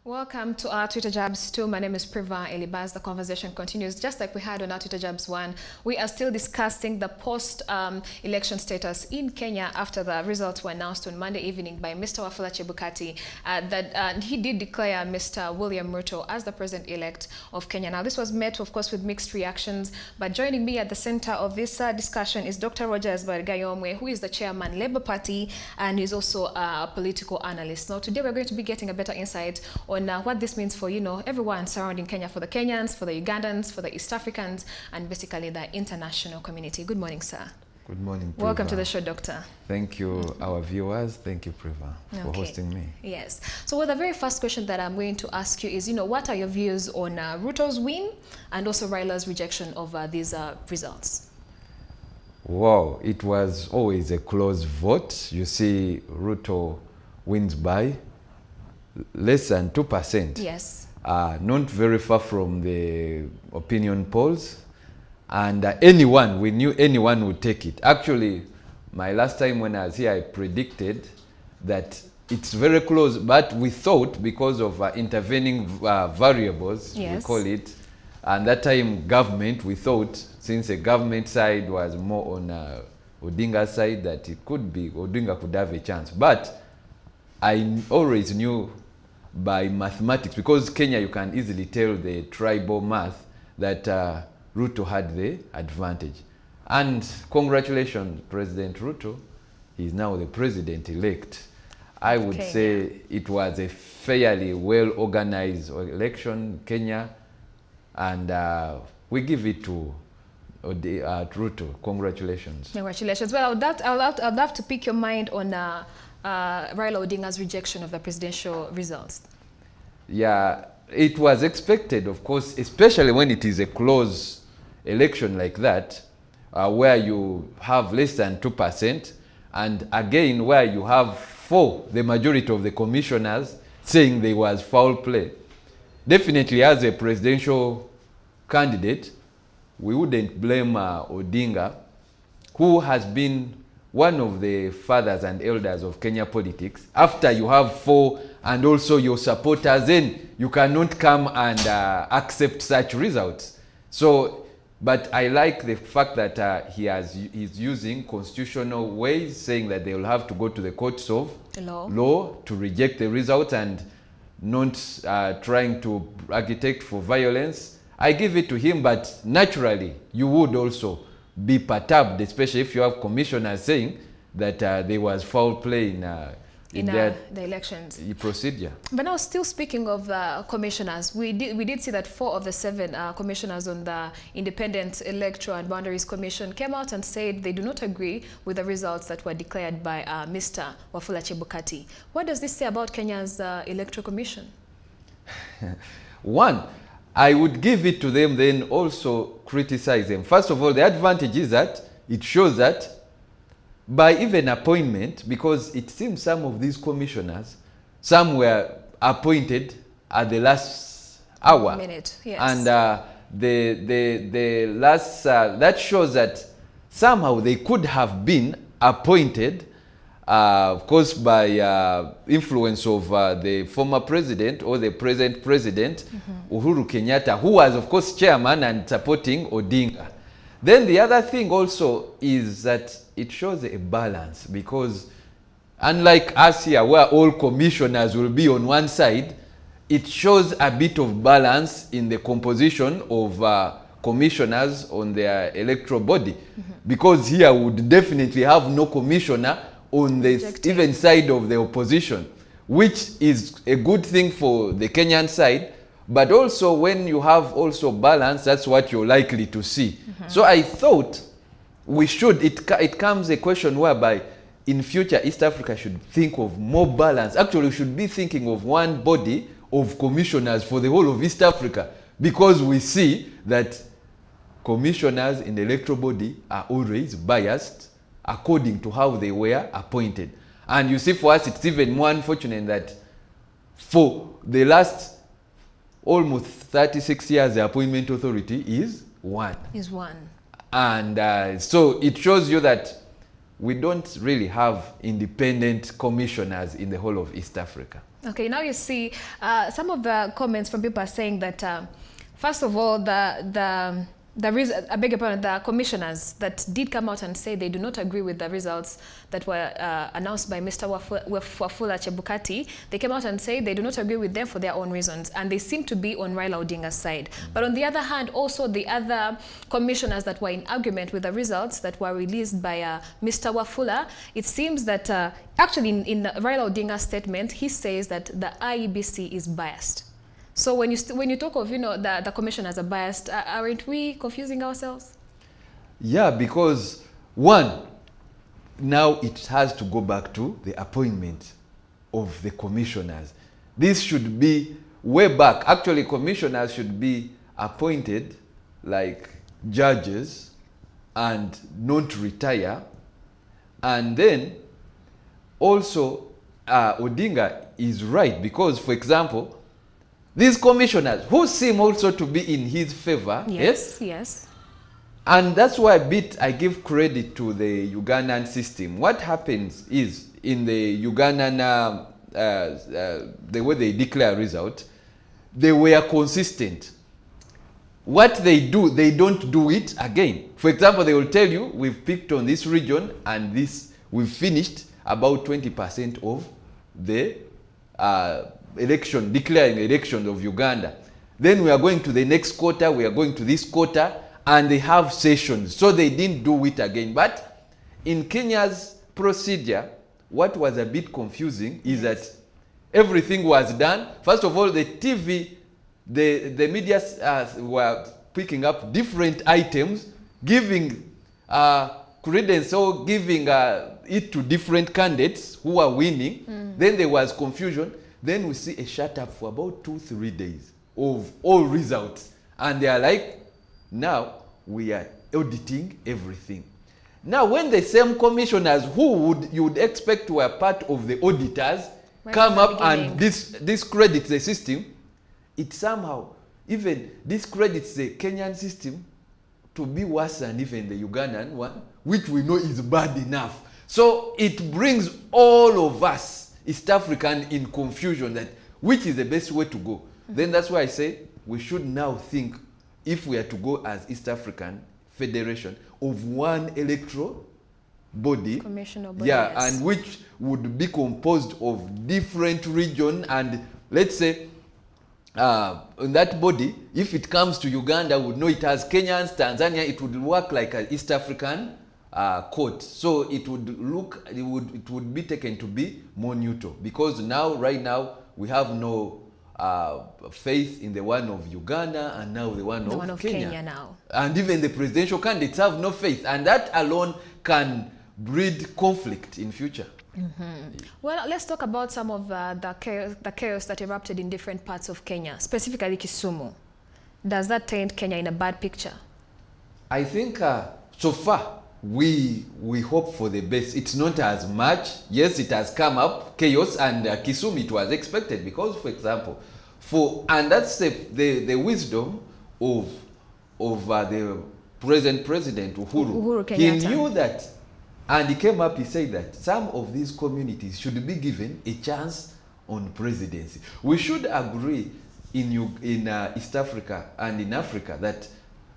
Welcome to our Twitter Jabs 2. My name is Priva Elibaz. The conversation continues just like we had on our Twitter Jabs 1. We are still discussing the post-election status in Kenya after the results were announced on Monday evening by Mr. Wafula Chebukati that he did declare Mr. William Ruto as the president-elect of Kenya. Now, this was met, of course, with mixed reactions, but joining me at the center of this discussion is Dr. Rogers Bargayomwe, who is the chairman, Labour Party, and is also a political analyst. Now, today we're going to be getting a better insight on what this means for, everyone surrounding Kenya, for the Kenyans, for the Ugandans, for the East Africans, and basically the international community. Good morning, sir. Good morning, Priva. Welcome to the show, Doctor. Thank you, our viewers. Thank you, Priva, for hosting me. Yes. So, well, the very first question that I'm going to ask you is, what are your views on Ruto's win and also Raila's rejection of these results? Wow, it was always a close vote. You see, Ruto wins by less than 2%. Yes. Not very far from the opinion polls. And we knew anyone would take it. Actually, my last time when I was here, I predicted that it's very close, but we thought because of intervening variables, yes, we call it, and that time government, we thought, since the government side was more on Odinga's side, that it could be, Odinga could have a chance. But I always knew by mathematics, because Kenya, you can easily tell the tribal math, that Ruto had the advantage. And congratulations, President Ruto. He's now the president-elect. I would say it was a fairly well-organized election in Kenya, and we give it to Ruto. Congratulations. Congratulations. Well, I'd love to pick your mind on Raila Odinga's rejection of the presidential results. Yeah, it was expected, of course, especially when it is a close election like that, where you have less than 2%, and again, where you have the majority of the commissioners saying there was foul play. Definitely, as a presidential candidate, we wouldn't blame Odinga, who has been one of the fathers and elders of Kenya politics. After you have 4 and also your supporters, then you cannot come and accept such results. So, but I like the fact that he's using constitutional ways, saying that they will have to go to the courts of law to reject the results and not trying to agitate for violence. I give it to him, but naturally, you would also be perturbed, especially if you have commissioners saying that there was foul play in the elections procedure. But now, still speaking of the commissioners, we did see that 4 of the 7 commissioners on the Independent Electoral and Boundaries Commission came out and said they do not agree with the results that were declared by Mr. Wafula Chebukati. What does this say about Kenya's Electoral Commission? One, I would give it to them, then also criticize them. First of all, the advantage is that it shows that by even appointment, because it seems some of these commissioners, some were appointed at the last hour. Minute, yes. And the last, that shows that somehow they could have been appointed, of course, by influence of the former president or the present president, Uhuru Kenyatta, who was, of course, chairman and supporting Odinga. Then the other thing also is that it shows a balance, because unlike us here, where all commissioners will be on one side, it shows a bit of balance in the composition of commissioners on their electoral body. Because here would definitely have no commissioner on the even side of the opposition, which is a good thing for the Kenyan side, but also when you have also balance, that's what you're likely to see. So I thought we should, it comes a question whereby in future East Africa should think of more balance. Actually, we should be thinking of one body of commissioners for the whole of East Africa, because we see that commissioners in the electoral body are always biased according to how they were appointed. And you see, for us, it's even more unfortunate that for the last almost 36 years, the appointment authority is one. And so it shows you that we don't really have independent commissioners in the whole of East Africa. Okay, now you see some of the comments from people are saying that first of all, I beg your pardon, the commissioners that did come out and say they do not agree with the results that were announced by Mr. Wafula Chebukati. They came out and say they do not agree with them for their own reasons, and they seem to be on Raila Odinga's side. But on the other hand, also the other commissioners that were in argument with the results that were released by Mr. Wafula, it seems that actually in Raila Odinga's statement, he says that the IEBC is biased. So when you talk of, the commissioners are biased, aren't we confusing ourselves? Yeah, because one, now it has to go back to the appointment of the commissioners. This should be way back. Actually, commissioners should be appointed like judges and not retire. And then also Odinga is right because, for example, these commissioners who seem also to be in his favor. Yes, yes. And that's why I give credit to the Ugandan system. What happens is in the Ugandan, the way they declare result, they were consistent. What they do, they don't do it again. For example, they will tell you, we've picked on this region and this, we've finished about 20% of the declaring elections of Uganda. Then we are going to the next quarter, we are going to this quarter, and they have sessions. So they didn't do it again. But in Kenya's procedure, what was a bit confusing is that everything was done. First of all, the TV, the media were picking up different items, giving credence or giving it to different candidates who are winning. Then there was confusion. Then we see a shut-up for about 2-3 days of all results. And they are like, now we are auditing everything. Now when the same commissioners who you would expect were part of the auditors come up and discredit the system, it somehow even discredits the Kenyan system to be worse than even the Ugandan one, which we know is bad enough. So it brings all of us East African in confusion that which is the best way to go. Then that's why I say we should now think, if we are to go as East African Federation, of one electoral body. Commissioner body, yeah, yes. And which would be composed of different regions, and let's say in that body, if it comes to Uganda, we would know it has Kenyans, Tanzania, it would work like an East African court. So it would be taken to be more neutral, because right now we have no faith in the one of Uganda and now the one of Kenya now. And even the presidential candidates have no faith, and that alone can breed conflict in future. Well, let's talk about some of the chaos that erupted in different parts of Kenya, specifically Kisumu. Does that paint Kenya in a bad picture? I think so far we hope for the best. It's not as much. Yes, it has come up chaos, and Kisumu it was expected, because, for example, and that's the wisdom of the present president Uhuru Kenyatta. He knew that, and he came up. He said that some of these communities should be given a chance on presidency. We should agree in East Africa and in Africa that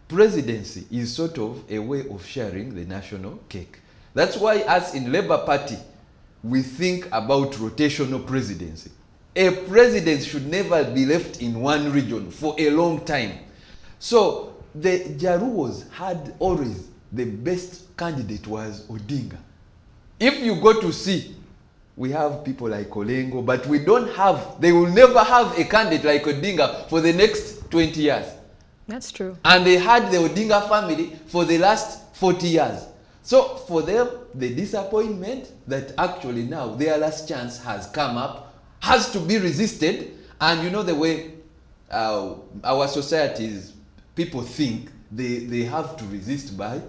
presidency is sort of a way of sharing the national cake. That's why us in Labour Party, we think about rotational presidency. A president should never be left in one region for a long time. So the Jaruos had always the best candidate was Odinga. If you go to see, we have people like Olengo, but they will never have a candidate like Odinga for the next 20 years. That's true. And they had the Odinga family for the last 40 years. So for them, the disappointment that actually now their last chance has come up has to be resisted. And you know the way our societies, people think they have to resist by,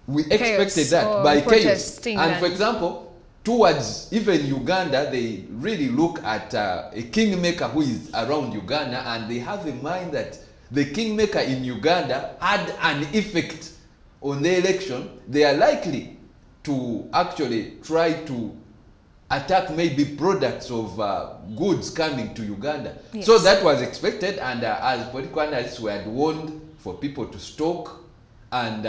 we expected that by chaos. And for example, towards even Uganda, they really look at a kingmaker who is around Uganda, and they have in mind that the kingmaker in Uganda had an effect on the election. They are likely to actually try to attack maybe products of goods coming to Uganda. Yes. So that was expected, and as political analysts, we had warned for people to stock, and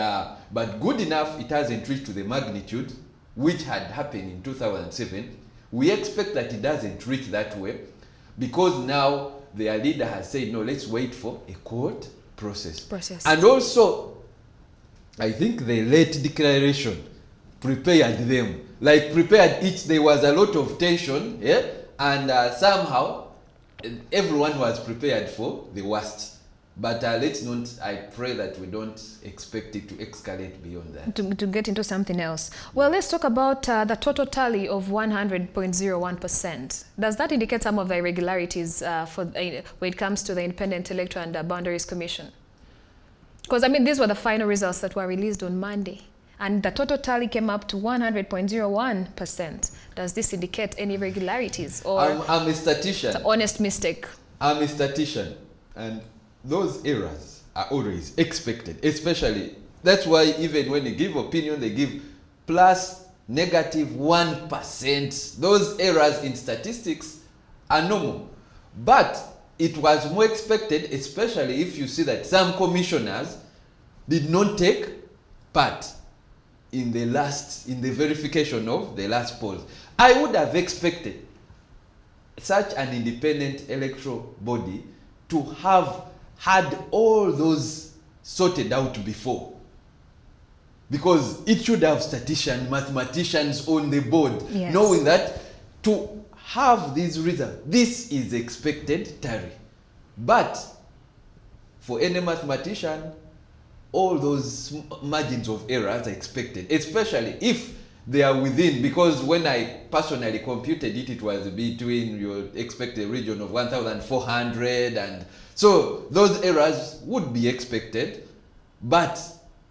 but good enough, it hasn't reached to the magnitude which had happened in 2007. We expect that it doesn't reach that way, because now their leader has said, no, let's wait for a court process. And also, I think the late declaration prepared them. Like prepared each, there was a lot of tension, yeah? And somehow everyone was prepared for the worst. But let's not, I pray that we don't expect it to escalate beyond that. To get into something else. Well, let's talk about the total tally of 100.01%. Does that indicate some of the irregularities when it comes to the Independent Electoral and Boundaries Commission? Because, I mean, these were the final results that were released on Monday, and the total tally came up to 100.01%. Does this indicate any irregularities, or I'm a statistician. It's an honest mistake? I'm a statistician, and those errors are always expected, especially, that's why even when they give opinion, they give plus -1%. Those errors in statistics are normal. But it was more expected, especially if you see that some commissioners did not take part in the verification of the last polls. I would have expected such an independent electoral body to have had all those sorted out before, because it should have statisticians, mathematicians on the board, yes, knowing that to have these results, this is expected tally. But for any mathematician, all those margins of errors are expected, especially if they are within, because when I personally computed it, it was between, you expect a region of 1,400, and so those errors would be expected, but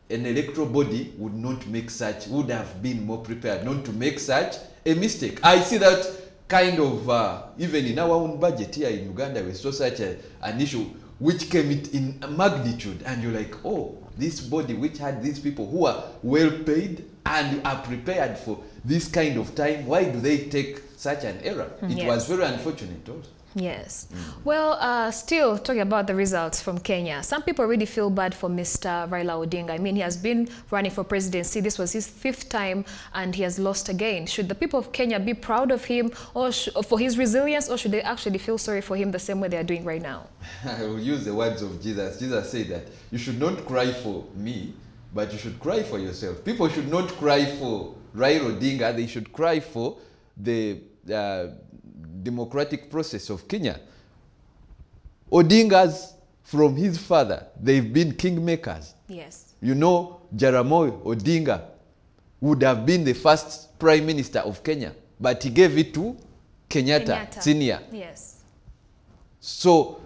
an electoral body would not make such, would have been more prepared not to make such a mistake. I see that kind of, even in our own budget here in Uganda, we saw such an issue which came in magnitude, and you're like, oh, this body which had these people who are well paid and are prepared for this kind of time, why do they take such an error? It yes, was very unfortunate also. Yes. Well, still talking about the results from Kenya, some people really feel bad for Mr. Raila Odinga. I mean, he has been running for presidency. This was his 5th time, and he has lost again. Should the people of Kenya be proud of him, or for his resilience, or should they actually feel sorry for him the same way they are doing right now? I will use the words of Jesus. Jesus said that you should not cry for me, but you should cry for yourself. People should not cry for Raila Odinga. They should cry for the democratic process of Kenya. Odingas, from his father, they've been kingmakers. Yes. You know, Jaramogi Odinga would have been the first prime minister of Kenya, but he gave it to Kenyatta. Senior. Yes. So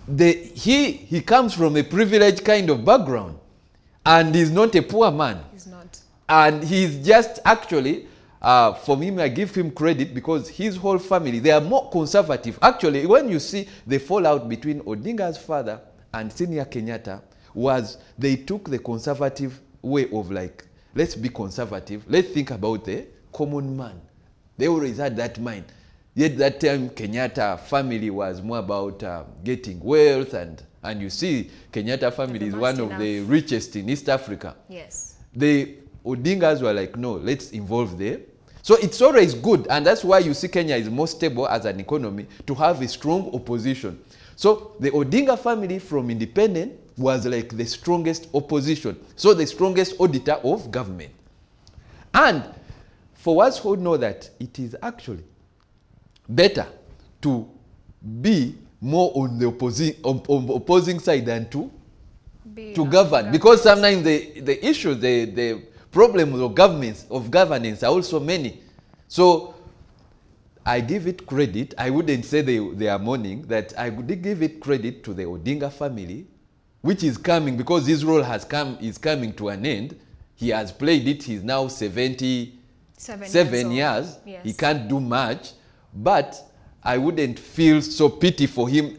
he comes from a privileged kind of background, and he's not a poor man. He's not. And he's just actually, for him, I give him credit, because his whole family, they are more conservative. Actually, when you see the fallout between Odinga's father and Senior Kenyatta, was they took the conservative way of, like, let's be conservative. Let's think about the common man. They always had that mind. Yet that time, Kenyatta family was more about getting wealth, and you see, Kenyatta family is one of the richest in East Africa. Yes. The Odingas were like, no, let's involve there. So it's always good, and that's why you see Kenya is more stable as an economy, to have a strong opposition. So the Odinga family from independent was like the strongest opposition, so the strongest auditor of government. And for us who know that it is actually better to be more on the opposing side than to govern, because sometimes the issues, the problems of governance are also many. So I give it credit. I wouldn't say they are mourning. That I would give it credit to the Odinga family, which is coming, because his role is coming to an end. He has played it. He's now 77 years. Yes. He can't do much. But I wouldn't feel so pity for him.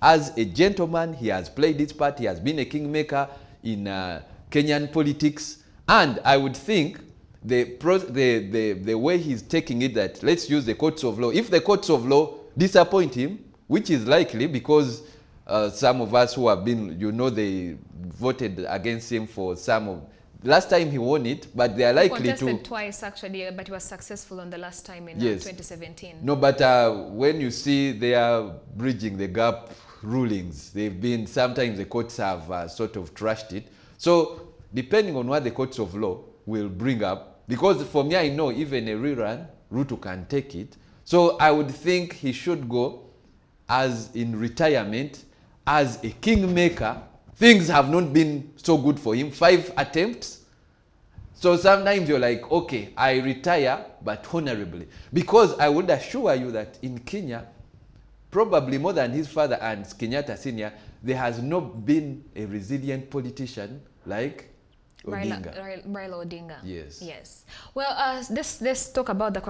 As a gentleman, he has played his part. He has been a kingmaker in Kenyan politics. And I would think the way he's taking it, that let's use the courts of law. If the courts of law disappoint him, which is likely because some of us who have been, they voted against him for some of, last time he won it, but they are likely to... He contested twice actually, but he was successful on the last time in 2017. No, but when you see they are bridging the gap rulings, they've been, sometimes the courts have sort of trashed it. So depending on what the courts of law will bring up, because for me, I know even a rerun, Ruto can take it. So I would think he should go as in retirement, as a kingmaker. Things have not been so good for him. 5 attempts. So sometimes you're like, okay, I retire, but honorably. Because I would assure you that in Kenya, probably more than his father and Kenyatta Senior, there has not been a resilient politician like Odinga. Raila Odinga. Yes. Yes. Well, let's talk about the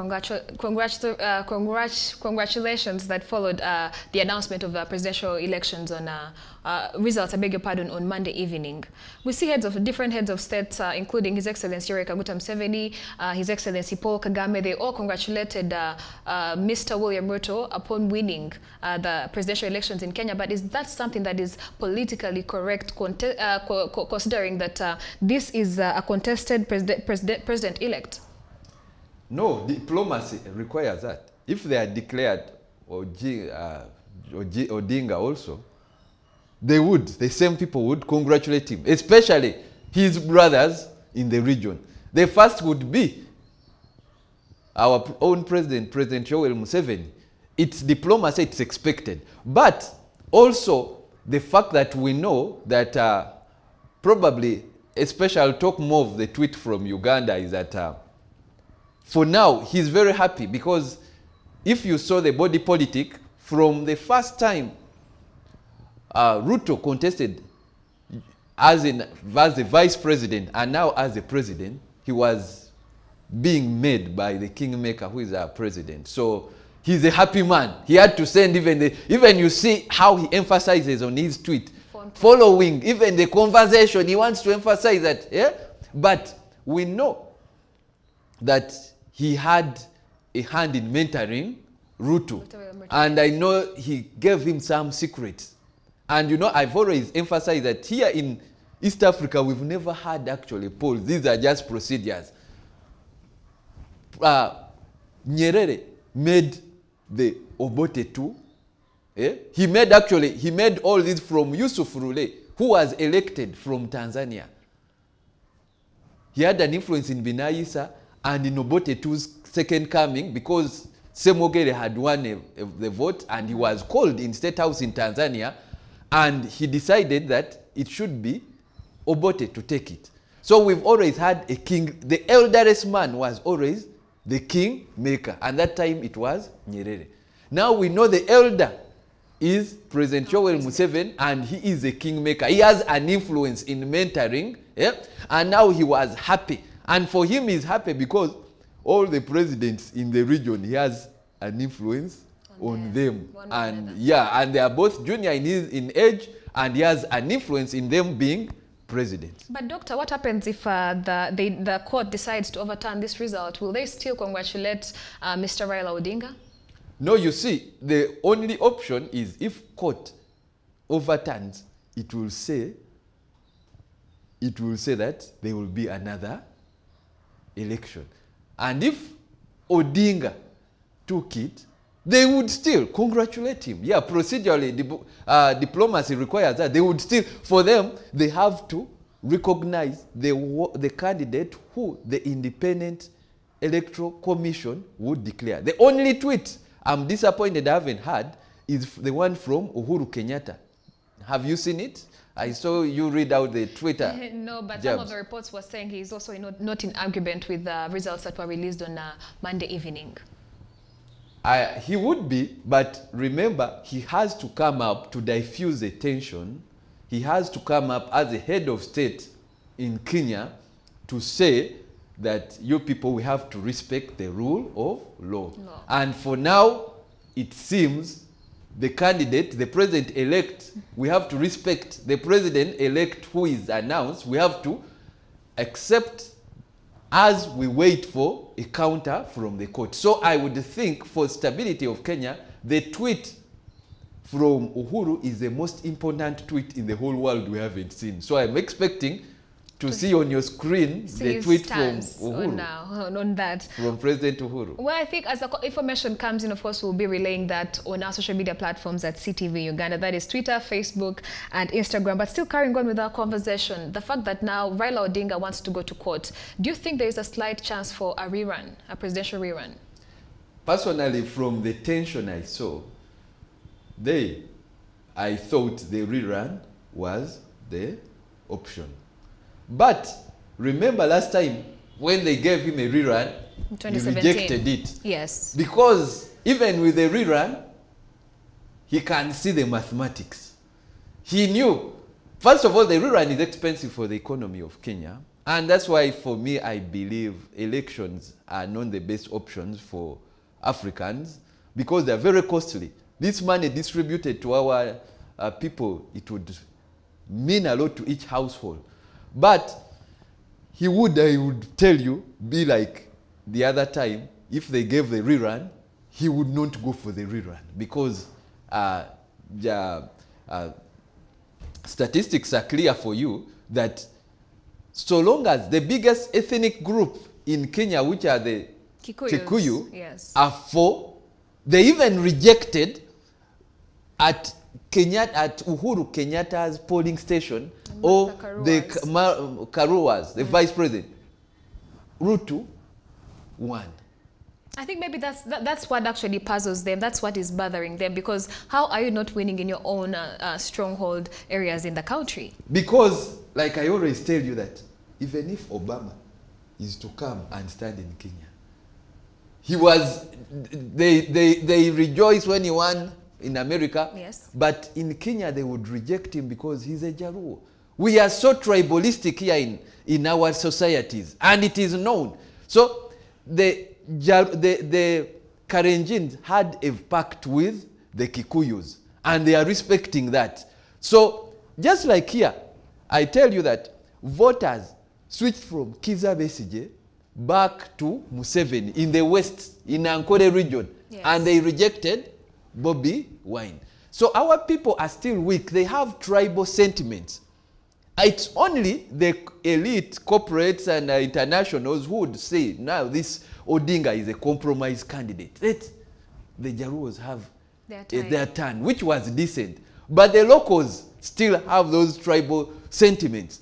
congratulations that followed the announcement of the presidential elections on results, I beg your pardon, on Monday evening. We see different heads of state, including His Excellency Yoweri Kaguta Museveni, His Excellency Paul Kagame. They all congratulated Mr. William Ruto upon winning the presidential elections in Kenya. But is that something that is politically correct, considering that this is a contested president-elect? No, diplomacy requires that. If they are declared Odinga also, they would, the same people would congratulate him, especially his brothers in the region. The first would be our own president, President Yoweri Museveni. It's diplomacy, it's expected. But also the fact that we know that probably, especially I'll talk more of the tweet from Uganda, is that for now, he's very happy because if you saw the body politic, from the first time Ruto contested as the vice president and now as the president, he was being made by the kingmaker who is our president. So he's a happy man. He had to send even you see how he emphasizes on his tweet, following even the conversation, he wants to emphasize that, yeah? But we know that he had a hand in mentoring Ruto. And I know he gave him some secrets. And I've always emphasized that here in East Africa, we've never had actually polls. These are just procedures. Nyerere made the Obote 2. He made all this from Yusuf Rule, who was elected from Tanzania. He had an influence in Binaisa and in Obote 2's second coming because Semogere had won the vote and he was called in State House in Tanzania, and he decided that it should be Obote to take it. So we've always had a king. The elderest man was always the king maker, and that time it was Nyerere. Now we know the elder is President Yoweri Museveni, and he is a kingmaker. He has an influence in mentoring, and now he was happy. And for him, he's happy because all the presidents in the region, he has an influence on them. And and they are both junior in age, and he has an influence in them being president. But doctor, what happens if the court decides to overturn this result? Will they still congratulate Mr. Raila Odinga? No, you see, the only option is if court overturns, it will say that there will be another election. And if Odinga took it, they would still congratulate him. Yeah, procedurally, diplomacy requires that. They would still, for them, they have to recognize the candidate who the Independent Electoral Commission would declare. The only tweet I'm disappointed I haven't had is the one from Uhuru Kenyatta. Have you seen it? I saw you read out the Twitter. No, but some of the reports were saying he's also not in argument with the results that were released on Monday evening. He would be, but remember, he has to come up to diffuse the tension. He has to come up as the head of state in Kenya to say that you people, we have to respect the rule of law. No. And for now, it seems the candidate, the president-elect, we have to respect the president-elect who is announced. We have to accept as we wait for a counter from the court. So I would think for stability of Kenya, the tweet from Uhuru is the most important tweet in the whole world we haven't seen. So I'm expecting to see on your screen the tweet from Uhuru. On that. From President Uhuru. Well, I think as the information comes in, of course, we'll be relaying that on our social media platforms at CTV Uganda. That is Twitter, Facebook, and Instagram. But still carrying on with our conversation, the fact that now Raila Odinga wants to go to court, do you think there is a slight chance for a rerun, a presidential rerun? Personally, from the tension I saw, I thought the rerun was the option. But remember last time when they gave him a rerun, he rejected it. Yes. Because even with the rerun, he can see the mathematics. He knew, first of all, the rerun is expensive for the economy of Kenya. And that's why, for me, I believe elections are not the best options for Africans because they're very costly. This money distributed to our people, it would mean a lot to each household. But I would tell you, be like the other time, if they gave the rerun, he would not go for the rerun because statistics are clear for you that so long as the biggest ethnic group in Kenya, which are the Kikuyu, yes, are 4, they even rejected at Uhuru Kenyatta's polling station, or the Karuas, the vice president. Ruto won. I think maybe that's what actually puzzles them. That's what is bothering them, because how are you not winning in your own stronghold areas in the country? Because, like I always tell you, that even if Obama is to come and stand in Kenya, they rejoice when he won in America, yes, but in Kenya they would reject him because he's a Jaluo. We are so tribalistic here in our societies, and it is known. So the Karenjins had a pact with the Kikuyus, and they are respecting that. So just like here, I tell you that voters switched from Kizza Besigye back to Museveni in the west, in Ankole region, yes, and they rejected Bobby Wine. So our people are still weak. They have tribal sentiments. It's only the elite corporates and internationals who would say, now this Odinga is a compromise candidate. Let the Jaluos have their turn, which was decent. But the locals still have those tribal sentiments.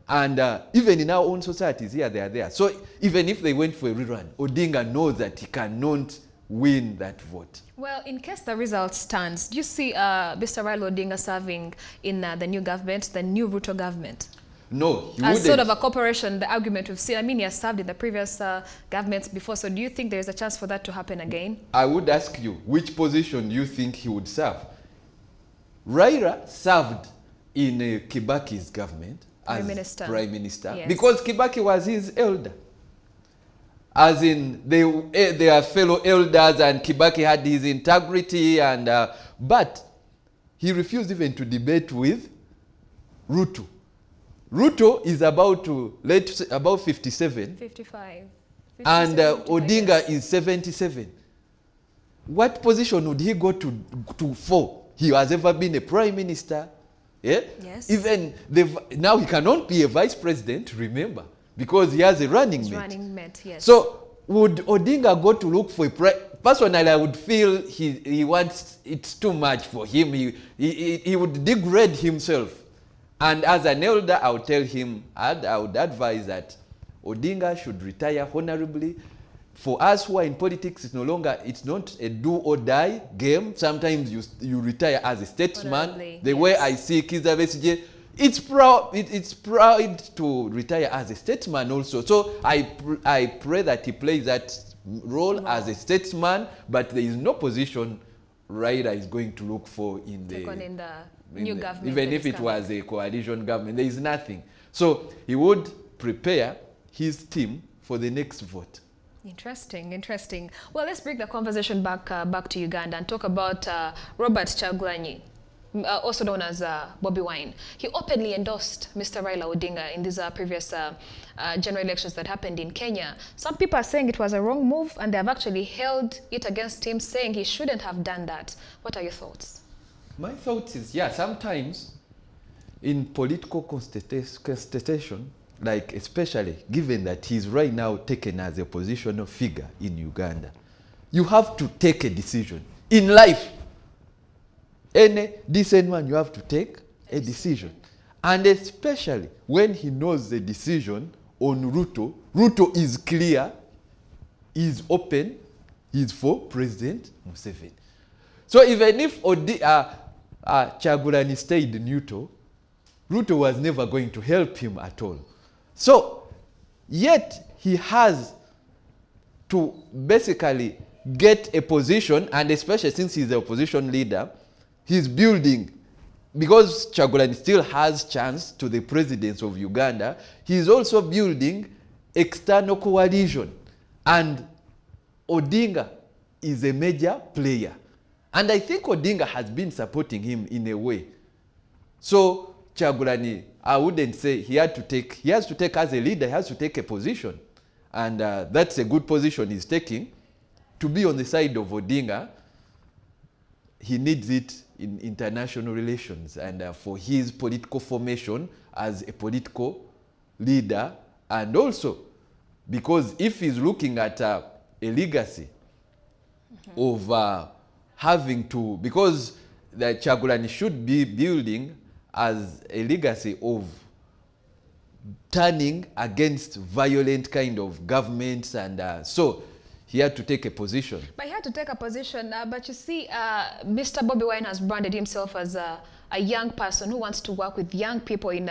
And even in our own societies, here, they are there. So even if they went for a rerun, Odinga knows that he cannot win that vote. Well, in case the result stands, do you see Mr. Raila Odinga serving in the new government, the new Ruto government? No, he as wouldn't. Sort of a cooperation, the argument we've seen. I mean, he has served in the previous governments before, so do you think there is a chance for that to happen again? I would ask you, which position do you think he would serve? Raila served in Kibaki's government as Prime Minister, yes, because Kibaki was his elder. As in, they are fellow elders, and Kibaki had his integrity, and but he refused even to debate with Ruto. Ruto is about 57. 55. And Odinga, yes, is 77. What position would he go to for? He has ever been a prime minister. Yeah? Yes. Even now he cannot be a vice president, remember, because he has a running mate. Running mate, yes. So would Odinga go to look for a personally, I would feel he wants, it's too much for him. He would degrade himself. And as an elder, I would tell him, I would advise that Odinga should retire honorably. For us who are in politics, it's not a do or die game. Sometimes you retire as a statesman. The way I see Kizza Besigye, it's proud to retire as a statesman also. So I pray that he plays that role as a statesman, but there is no position Raila is going to look for in the new government. Even if it was a coalition government, there is nothing. So he would prepare his team for the next vote. Interesting, interesting. Well, let's bring the conversation back to Uganda and talk about Robert Kyagulanyi. also known as Bobby Wine, he openly endorsed Mr. Raila Odinga in these previous general elections that happened in Kenya. Some people are saying it was a wrong move, and they have actually held it against him, saying he shouldn't have done that. What are your thoughts? My thoughts is, yeah, sometimes in political constitution, like especially given that he's right now taken as a positional figure in Uganda, you have to take a decision. In life, any decent man, you have to take a decision. And especially when he knows the decision on Ruto, Ruto is clear, is open, is for President Museveni. So even if Kyagulanyi stayed neutral, Ruto was never going to help him at all. So, yet he has to basically get a position, and especially since he's the opposition leader, he's building, because Kyagulanyi still has chance to the presidency of Uganda, he's also building external coalition. And Odinga is a major player. And I think Odinga has been supporting him in a way. So Kyagulanyi, I wouldn't say he has to take as a leader, he has to take a position. And that's a good position he's taking. To be on the side of Odinga, he needs it in international relations and for his political formation as a political leader, and also because if he's looking at a legacy of having to, because the Kyagulanyi should be building as a legacy of turning against violent kind of governments, and so he had to take a position. But he had to take a position, but you see, Mr. Bobby Wine has branded himself as a young person who wants to work with young people in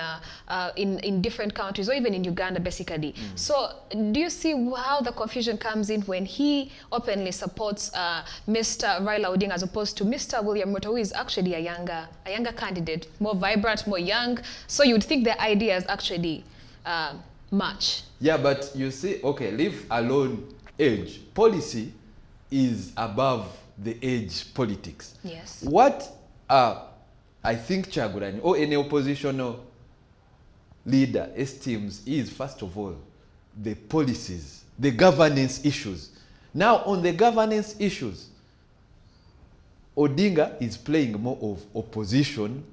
different countries, or even in Uganda, basically. So do you see how the confusion comes in when he openly supports Mr. Raila Odinga as opposed to Mr. William Ruto, who is actually a younger candidate, more vibrant, more young? So you'd think the ideas actually match. Yeah, but you see, okay, leave alone age. Policy is above the age politics. Yes. What I think Kyagulanyi or any oppositional leader esteems is, first of all, the policies, the governance issues. Now, on the governance issues, Odinga is playing more of opposition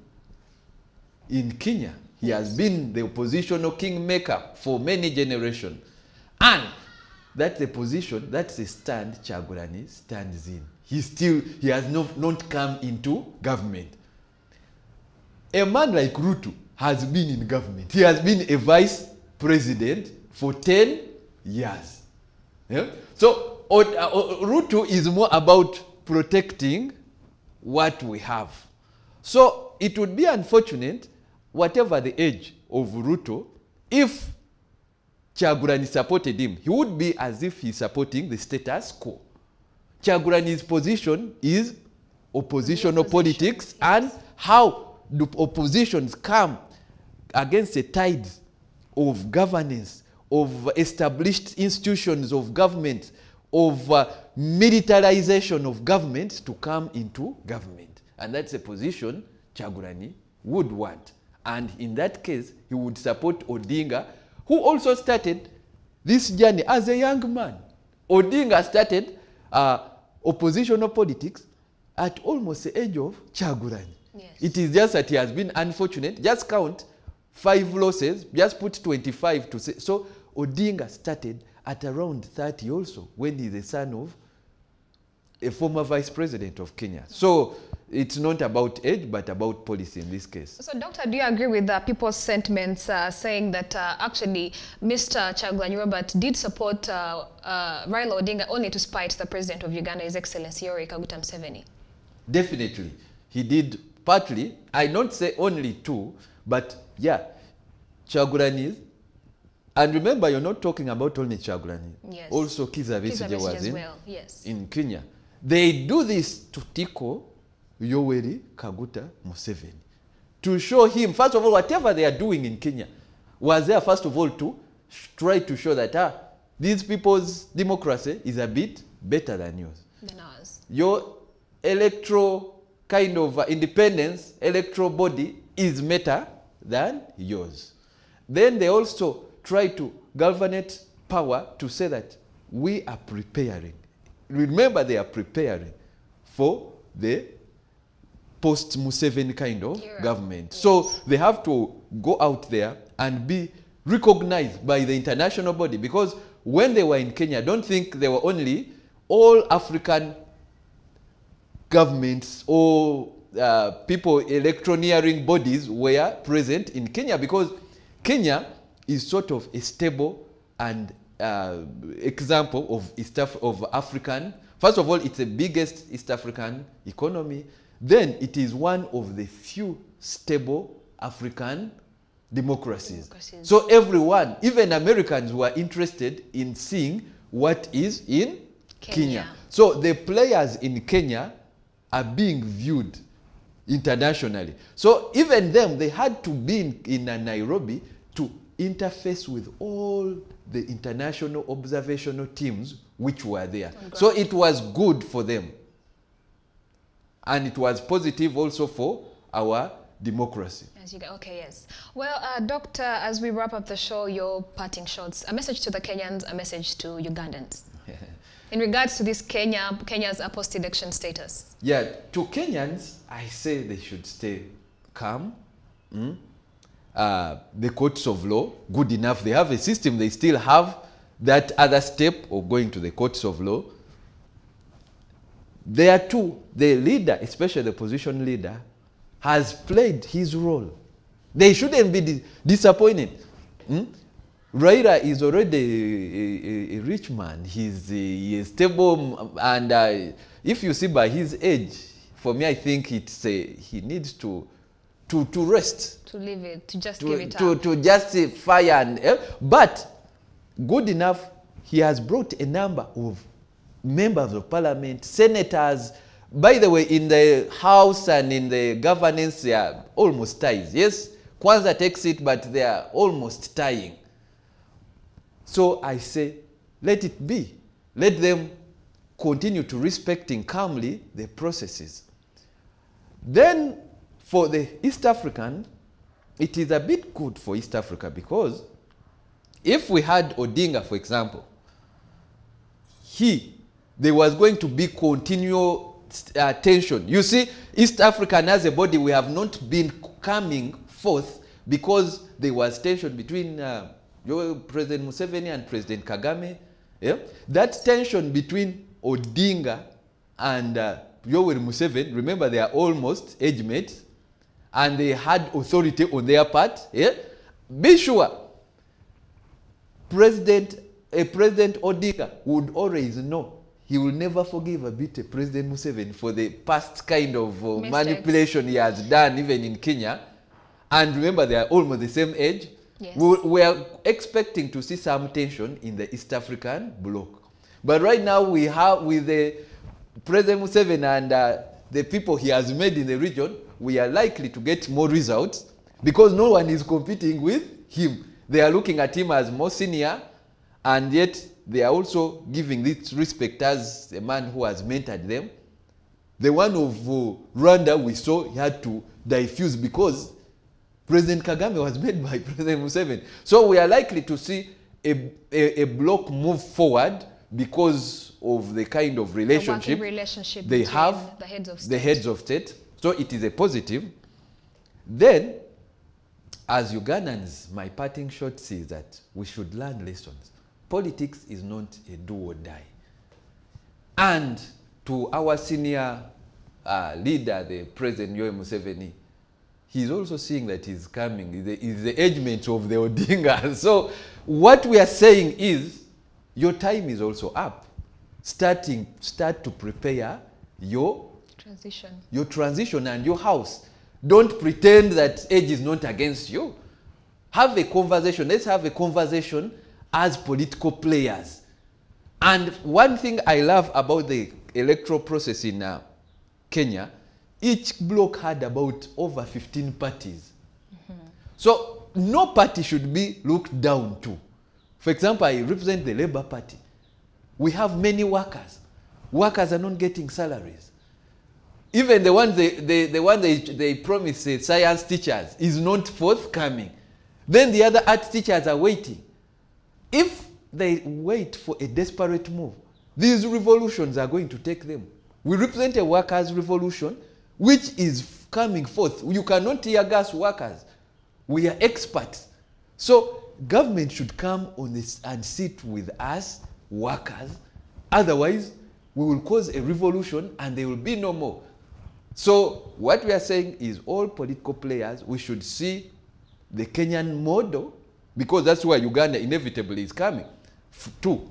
in Kenya. He has been the oppositional kingmaker for many generations. And that's the position, that's the stand Kyagulanyi stands in. He has not come into government. A man like Ruto has been in government. He has been a vice president for 10 years. Yeah? So Ruto is more about protecting what we have. So it would be unfortunate, whatever the age of Ruto, if Kyagulanyi supported him, he would be as if he's supporting the status quo. Kyagulanyi's position is oppositional politics, yes. And how the oppositions come against the tide of governance, of established institutions of government, of militarization of government to come into government. And that's a position Kyagulanyi would want. And in that case, he would support Odinga, who also started this journey as a young man. Odinga started oppositional politics at almost the age of Kyagulanyi. Yes. It is just that he has been unfortunate. Just count 5 losses, just put 25 to say. So Odinga started at around 30 also, when he's the son of a former vice president of Kenya. So it's not about age, but about policy in this case. So, Doctor, do you agree with people's sentiments saying that actually Mr. Kyagulanyi Robert did support Raila Odinga only to spite the president of Uganda, His Excellency Yoweri Kaguta Museveni? Definitely. He did partly. I don't say only two, but yeah, Kyagulanyi. And remember, you're not talking about only Kyagulanyi. Yes. Also Kizza Besigye was in, well. Yes. In Kenya. They do this to tickle Yoweri Kaguta Museveni, to show him, first of all, whatever they are doing in Kenya was there, first of all, to try to show that these people's democracy is a bit better than yours. Than ours. Your electoral kind of independence electoral body is better than yours. Then they also try to government power to say that we are preparing. Remember, they are preparing for the post-Museveni kind of government. Yes. So they have to go out there and be recognized by the international body, because when they were in Kenya, don't think they were only all African governments or people electioneering bodies were present in Kenya, because Kenya is sort of a stable and example of African. First of all, it's the biggest East African economy. Then it is one of the few stable African democracies. So everyone, even Americans, were interested in seeing what is in Kenya. So the players in Kenya are being viewed internationally. So even them, they had to be in Nairobi to interface with all the international observational teams which were there. So it was good for them. And it was positive also for our democracy. Okay, yes. Well, Doctor, as we wrap up the show, your parting shots, a message to the Kenyans, a message to Ugandans. In regards to this Kenya's post-election status. Yeah, to Kenyans, I say they should stay calm. The courts of law, good enough. They have a system. They still have that other step of going to the courts of law. There too, the leader, especially the opposition leader, has played his role. They shouldn't be disappointed. Raila is already a rich man. He is stable, and if you see by his age, for me, I think he needs to rest. To leave it, to just give it up. To justify but good enough, he has brought a number of members of parliament, senators. By the way, in the House and in the governance, they are almost ties. Yes, Kwanzaa takes it, but they are almost tying. So I say, let it be. Let them continue to respecting calmly the processes. Then for the East African, it is a bit good for East Africa, because if we had Odinga, for example, there was going to be continual tension. You see, East African as a body, we have not been coming forth because there was tension between President Museveni and President Kagame. Yeah? That tension between Odinga and Yoweri Museveni, remember they are almost age mates, and they had authority on their part. Yeah? Be sure, President Odinga would always know he will never forgive a bit President Museveni for the past kind of manipulation he has done, even in Kenya. And remember, they are almost the same age. Yes. We are expecting to see some tension in the East African bloc. But right now, we have, with the President Museveni and the people he has made in the region, we are likely to get more results, because no one is competing with him. They are looking at him as more senior, and yet they are also giving this respect as a man who has mentored them. The one of Rwanda, we saw he had to diffuse because President Kagame was made by President Museveni. So we are likely to see a bloc move forward because of the kind of relationship they have, the heads of state. So it is a positive. Then, as Ugandans, my parting shot is that we should learn lessons. Politics is not a do or die. And to our senior leader, the President Yoweri Museveni, he's also seeing that he's coming. He's the age mate of the Odinga. So what we are saying is, your time is also up. Start to prepare your transition and your house. Don't pretend that age is not against you. Have a conversation. Let's have a conversation as political players. And one thing I love about the electoral process in Kenya, each bloc had about over 15 parties. So no party should be looked down to. For example, I represent the Labour Party. We have many workers. Workers are not getting salaries. Even the ones they promise science teachers is not forthcoming. Then the other art teachers are waiting. If they wait for a desperate move, these revolutions are going to take them. We represent a workers' revolution which is coming forth. You cannot tear gas workers. We are experts. So government should come on this and sit with us, workers. Otherwise, we will cause a revolution and there will be no more. So what we are saying is all political players, we should see the Kenyan model, because that's where Uganda inevitably is coming to.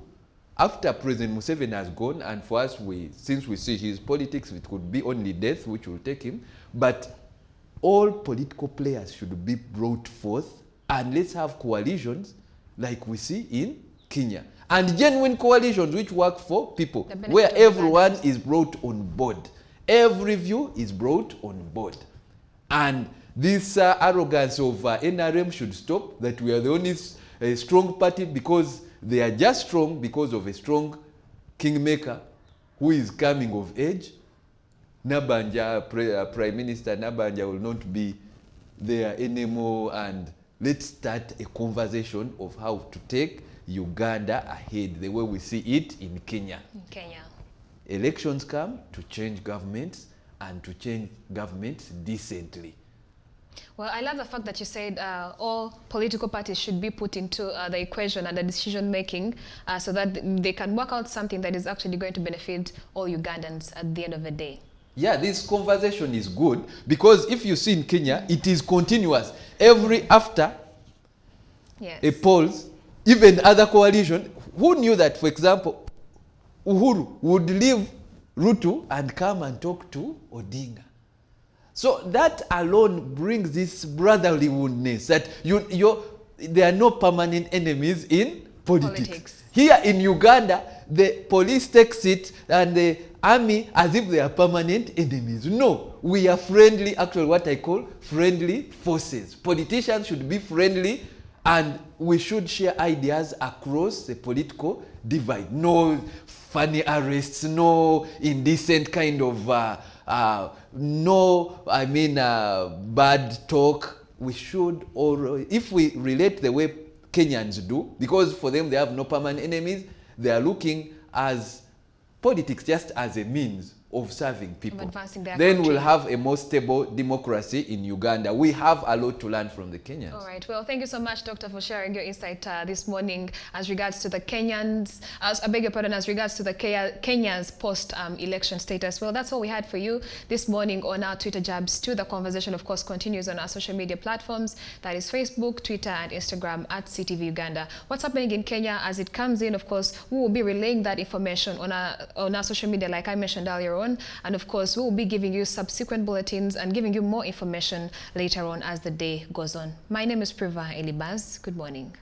After President Museveni has gone, and for us, since we see his politics, it could be only death which will take him. But all political players should be brought forth, and let's have coalitions like we see in Kenya. And genuine coalitions which work for people, where everyone is brought on board. Every view is brought on board. And this arrogance of NRM should stop, that we are the only strong party, because they are just strong because of a strong kingmaker who is coming of age. Nabanja, Prime Minister Nabanja will not be there anymore, and let's start a conversation of how to take Uganda ahead, the way we see it in Kenya. Elections come to change governments, and to change governments decently. Well, I love the fact that you said all political parties should be put into the equation and the decision making so that they can work out something that is actually going to benefit all Ugandans at the end of the day. Yeah, this conversation is good, because if you see in Kenya, it is continuous. Every after a polls, even other coalition, who knew that, for example, Uhuru would leave Ruto and come and talk to Odinga? So that alone brings this brotherliness, that there are no permanent enemies in politics. Here in Uganda, the police takes it and the army as if they are permanent enemies. No, we are friendly, actually what I call friendly forces. Politicians should be friendly, and we should share ideas across the political divide. No funny arrests, no indecent kind of bad talk. We should, or if we relate the way Kenyans do, because for them they have no permanent enemies, they are looking as politics just as a means of serving people. Then we'll have a more stable democracy in Uganda. We have a lot to learn from the Kenyans. All right. Well, thank you so much, Doctor, for sharing your insight this morning as regards to the Kenyans, I beg your pardon, as regards to the Kenya's post-election status. Well, that's all we had for you this morning on our Twitter Jabs 2. The conversation, of course, continues on our social media platforms. That is Facebook, Twitter, and Instagram at SEETV Uganda. What's happening in Kenya as it comes in, of course, we will be relaying that information on our social media, like I mentioned earlier on. And of course, we will be giving you subsequent bulletins and giving you more information later on as the day goes on. My name is Priva Elibaz. Good morning.